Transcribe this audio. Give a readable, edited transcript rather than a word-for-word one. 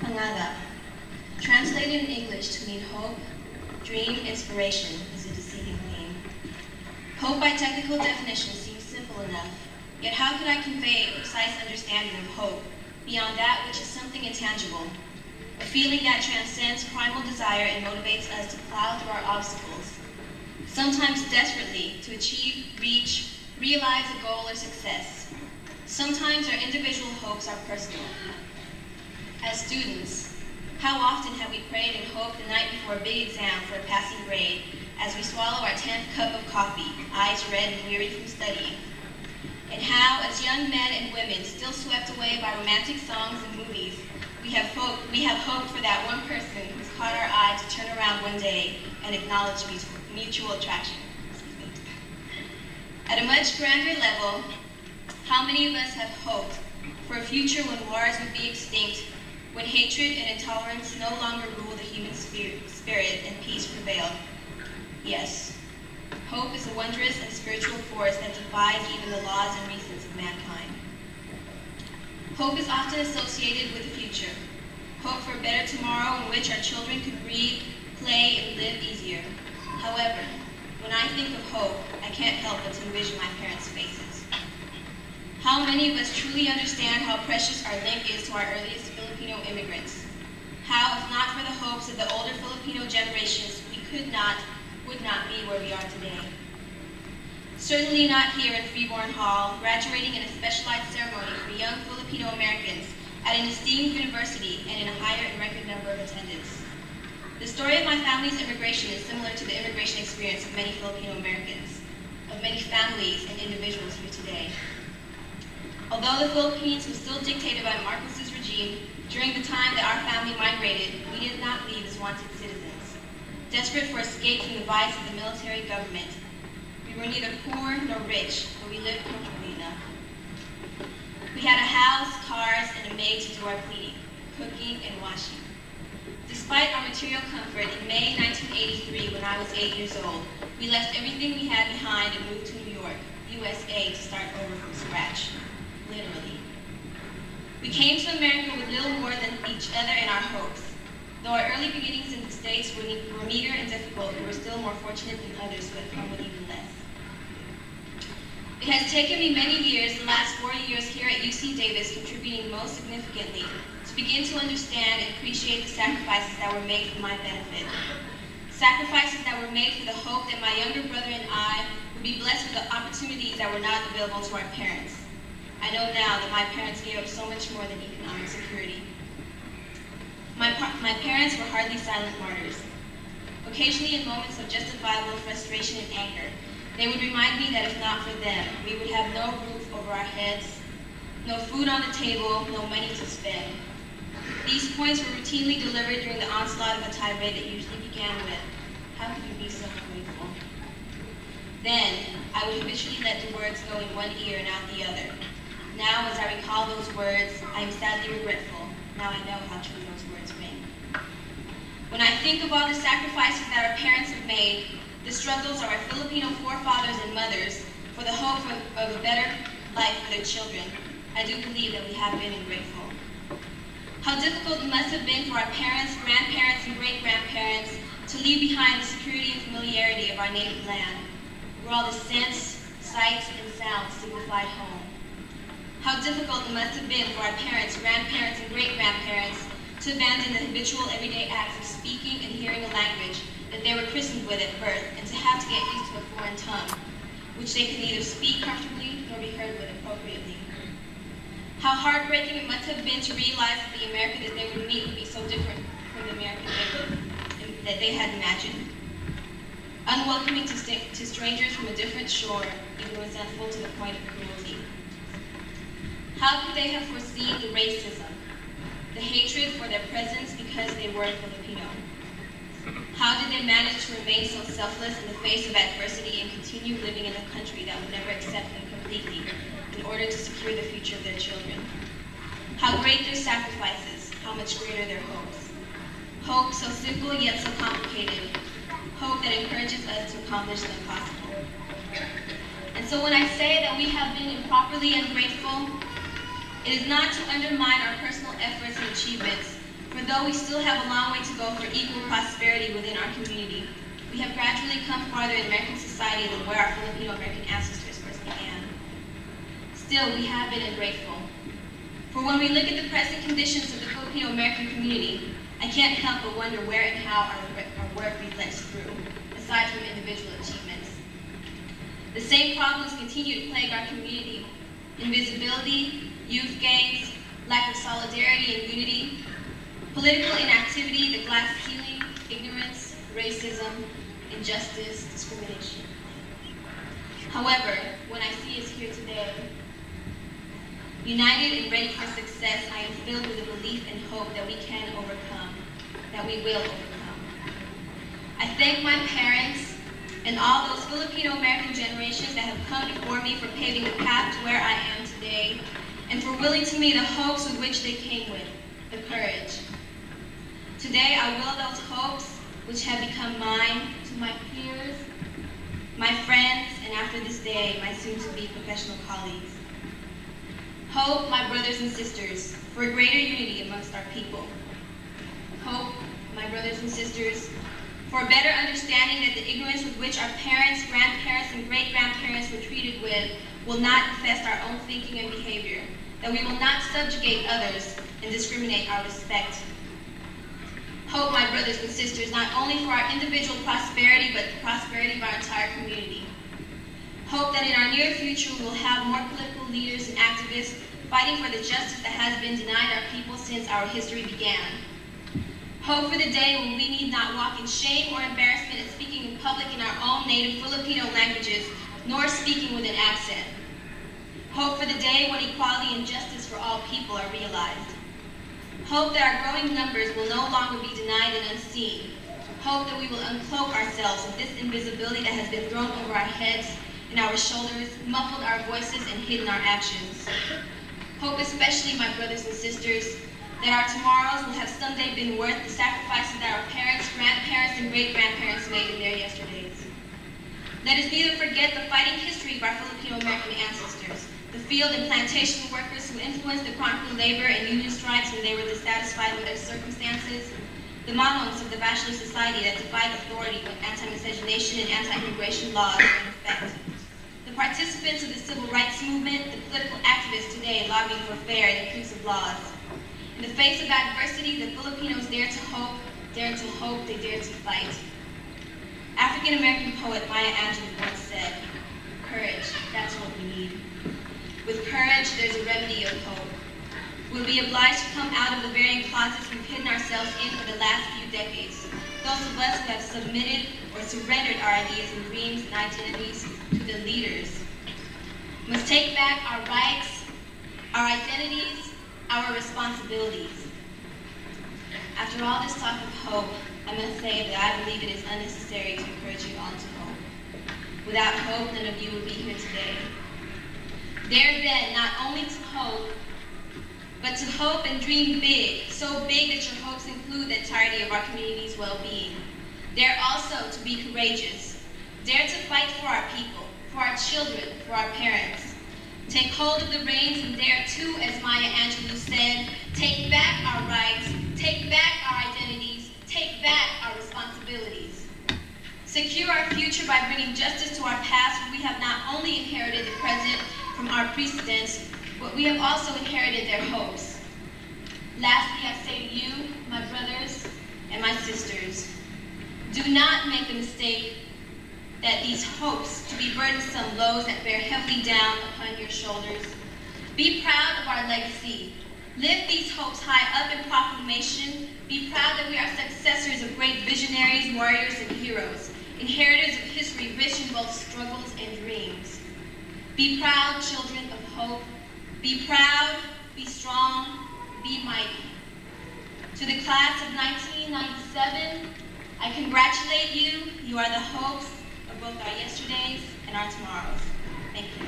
Pangarap. Translated in English to mean hope, dream, inspiration, is a deceiving theme. Hope by technical definition seems simple enough, yet how could I convey a precise understanding of hope beyond that which is something intangible, a feeling that transcends primal desire and motivates us to plow through our obstacles, sometimes desperately to achieve, reach, realize a goal or success. Sometimes our individual hopes are personal. As students, how often have we prayed and hoped the night before a big exam for a passing grade as we swallow our 10th cup of coffee, eyes red and weary from studying? And how, as young men and women still swept away by romantic songs and movies, we have hoped for that one person who's caught our eye to turn around one day and acknowledge mutual attraction. At a much grander level, how many of us have hoped for a future when wars would be extinct, when hatred and intolerance no longer rule the human spirit and peace prevailed? Yes, hope is a wondrous and spiritual force that defies even the laws and reasons of mankind. Hope is often associated with the future. Hope for a better tomorrow in which our children could breathe, play, and live easier. However, when I think of hope, I can't help but to envision my parents' faces. How many of us truly understand how precious our link is to our earliest Filipino immigrants? How, if not for the hopes of the older Filipino generations, we would not be where we are today. Certainly not here in Freeborn Hall, graduating in a specialized ceremony for young Filipino Americans at an esteemed university and in a higher and record number of attendance. The story of my family's immigration is similar to the immigration experience of many Filipino Americans, of many families and individuals here today. Although the Philippines was still dictated by Marcos's regime, during the time that our family migrated, we did not leave as wanted citizens, desperate for escape from the vice of the military government. We were neither poor nor rich, but we lived comfortably enough. We had a house, cars, and a maid to do our cleaning, cooking, and washing. Despite our material comfort, in May 1983, when I was 8 years old, we left everything we had behind and moved to New York, USA, to start over from scratch, literally. We came to America with little more than each other and our hopes. Though our early beginnings in the States were meager and difficult, we were still more fortunate than others who had come with even less. It has taken me many years, the last 4 years here at UC Davis, contributing most significantly, to begin to understand and appreciate the sacrifices that were made for my benefit. Sacrifices that were made for the hope that my younger brother and I would be blessed with the opportunities that were not available to our parents. I know now that my parents gave up so much more than economic security. My parents were hardly silent martyrs. Occasionally, in moments of justifiable frustration and anger, they would remind me that if not for them, we would have no roof over our heads, no food on the table, no money to spend. These points were routinely delivered during the onslaught of a tirade that usually began with, "How could you be so ungrateful?" Then, I would habitually let the words go in one ear and out the other. Now, as I recall those words, I am sadly regretful. Now I know how true those words ring. When I think of all the sacrifices that our parents have made, the struggles of our Filipino forefathers and mothers for the hope of a better life for their children, I do believe that we have been ungrateful. How difficult it must have been for our parents, grandparents, and great-grandparents to leave behind the security and familiarity of our native land, where all the scents, sights, and sounds signified home. How difficult it must have been for our parents, grandparents, and great-grandparents to abandon the habitual everyday acts of speaking and hearing a language that they were christened with at birth, and to have to get used to a foreign tongue, which they could neither speak comfortably nor be heard with appropriately. How heartbreaking it must have been to realize that the America that they would meet would be so different from the America that they had imagined. Unwelcoming to strangers from a different shore, even resentful to the point of cruelty. How could they have foreseen the racism, the hatred for their presence because they were Filipino? How did they manage to remain so selfless in the face of adversity and continue living in a country that would never accept them completely in order to secure the future of their children? How great their sacrifices, how much greater their hopes. Hope so simple yet so complicated. Hope that encourages us to accomplish the impossible. And so when I say that we have been improperly ungrateful, it is not to undermine our personal efforts and achievements, though we still have a long way to go for equal prosperity within our community, we have gradually come farther in American society than where our Filipino-American ancestors first began. Still, we have been ungrateful. For when we look at the present conditions of the Filipino-American community, I can't help but wonder where and how our work reflects through, aside from individual achievements. The same problems continue to plague our community: invisibility, youth gangs, lack of solidarity and unity, political inactivity, the glass ceiling, ignorance, racism, injustice, discrimination. However, when I see us here today, united and ready for success, I am filled with a belief and hope that we can overcome, that we will overcome. I thank my parents and all those Filipino-American generations that have come before me for paving the path to where I am today, and for willing to me the hopes with which they came with, the courage. Today, I will those hopes which have become mine to my peers, my friends, and after this day, my soon-to-be professional colleagues. Hope, my brothers and sisters, for greater unity amongst our people. Hope, my brothers and sisters, for a better understanding that the ignorance with which our parents, grandparents, and great-grandparents were treated with will not infest our own thinking and behavior, that we will not subjugate others and discriminate our respect. Hope, my brothers and sisters, not only for our individual prosperity, but the prosperity of our entire community. Hope that in our near future we will have more political leaders and activists fighting for the justice that has been denied our people since our history began. Hope for the day when we need not walk in shame or embarrassment at speaking in public in our own native Filipino languages, nor speaking with an accent. Hope for the day when equality and justice for all people are realized. Hope that our growing numbers will no longer be denied and unseen. Hope that we will uncloak ourselves of this invisibility that has been thrown over our heads and our shoulders, muffled our voices, and hidden our actions. Hope especially, my brothers and sisters, that our tomorrows will have someday been worth the sacrifices that our parents, grandparents, and great-grandparents made in their yesterdays. Let us neither forget the fighting history of our Filipino-American ancestors, the field and plantation workers who influenced the chronicle labor and union strikes when they were dissatisfied with their circumstances, the manongs of the bachelor society that defied authority when anti-miscegenation and anti-immigration laws were in effect, the participants of the civil rights movement, the political activists today lobbying for fair and inclusive laws. In the face of adversity, the Filipinos dared to hope, they dared to fight. African-American poet Maya Angelou once said, "Courage, that's what we need. With courage, there's a remedy of hope. We'll be obliged to come out of the varying closets we've hidden ourselves in for the last few decades. Those of us who have submitted or surrendered our ideas and dreams and identities to the leaders must take back our rights, our identities, our responsibilities." After all this talk of hope, I must say that I believe it is unnecessary to encourage you all to hope. Without hope, none of you would be here today. Dare then not only to hope, but to hope and dream big, so big that your hopes include the entirety of our community's well-being. Dare also to be courageous. Dare to fight for our people, for our children, for our parents. Take hold of the reins and dare to, as Maya Angelou said, take back our rights, take back our identities, take back our responsibilities. Secure our future by bringing justice to our past, where we have not only inherited the present from our precedents, but we have also inherited their hopes. Lastly, I say to you, my brothers and my sisters, do not make the mistake that these hopes to be burdensome loads that bear heavily down upon your shoulders. Be proud of our legacy. Lift these hopes high up in proclamation. Be proud that we are successors of great visionaries, warriors, and heroes, inheritors of history rich in both struggles and dreams. Be proud, children of hope. Be proud, be strong, be mighty. To the class of 1997, I congratulate you. You are the hopes of both our yesterdays and our tomorrows. Thank you.